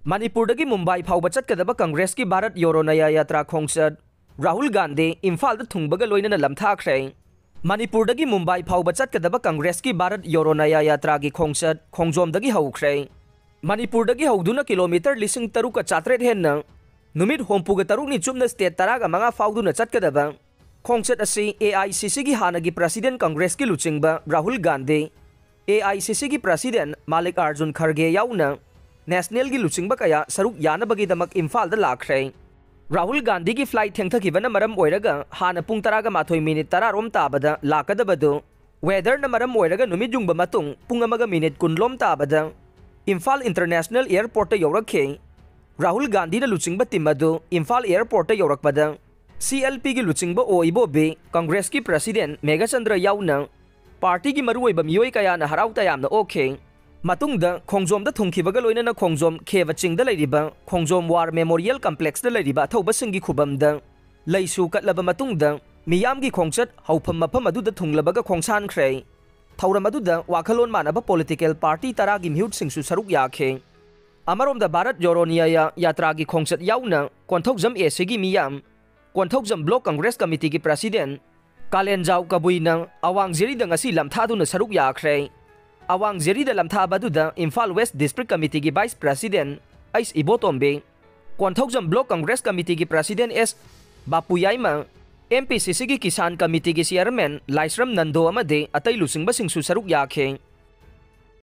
मणिपुरदगी मुंबई फाउब चटकदब कांग्रेस की भारत योरो नया यात्रा खोंगचट राहुल गांधी इम्फाल थुंगबगा लोइनना लमथाख्रे। मणिपुरदगी मुंबई फाउब चटकदब कांग्रेस की भारत योरो नया यात्रा की खोंगचट खोंगजोमदगी हौख्रे। मणिपुरदगी हौदुना किलोमीटर 3,700 हेन्ना नुमित होंपुगा तरुकनी चुमना स्टेट 15 फाउदुना चटकदब खोंगचट असी AICC की हानगी प्रेसिडेंट कांग्रेस की लुचिंगबा राहुल गांधी AICC की प्रेसिडेंट मल्लिकार्जुन खड़गे याउना नेशनल की लुचिंग कया सरुक यानबगीदमक इम्फाल लाख्रे। राहुल गांधी की फ्लाइट थेंथखिबना मरम ओइरगा हाना पुंग 10 मिनिट 10 रोम ताबदा लाकदबदु वेदरना मरम ओइरगा नुमित जुंगबा मतुंग पुंग अमगा मिनिट 10 लोम ताबदा इम्फाल इंटरनेशनल एयरपोर्ट यौरखे। राहुल गांधी लुचिंग टीम अदु इम्फाल एयरपोर्ट यौरकपदा CLP की लुचिंग ओइबो बे कांग्रेस की प्रेसिडेंट मेघाचंद्र याउना पार्टी की मरुओइबा मियोय कयाना हराउ तयामना ओखे। मतुंगदा खोंगजोम थुंखिबगा लोइनना खोंगजोम खेवचिंग लैरिबा खोंगजोम वार मेमोरियल कम्प्लेक्स लैरिबा अथौबसिंगी खुबमदा लैसु कटलबा मतुंगदा मियामगी खोंगचट हौफम मफम अदुदा थुंगलबगा खोंगसानख्रे। थौरम अदुदा वाखलोन मानबा पॉलिटिकल पार्टी 10 की मिहुटसिंगसु सरुक याखे। अमरोमदा भारत योरो नया यात्रा की खोंगचट याउना कोंथौजम AC की मियाम कोंथौजम ब्लॉक कांग्रेस कमिटी की प्रेसिडेंट कालेंजाउ कबुइना अवांग जेरीदा ngasi lamthaduna saruk yakhre। अवांग जेरीदा लमथाबदुदा इम्फाल वेस्ट डिस्ट्रिक्ट कमिटी की vice president S Ibotombi Konthoujam block Congress committee की प्रेसिडेंट S बापुयाइमा MPCC की किसान कमिटी की चेयरमैन लाइसरम नंदो अमदे अतै लुसिंगबसिंगसु सरुक याखे।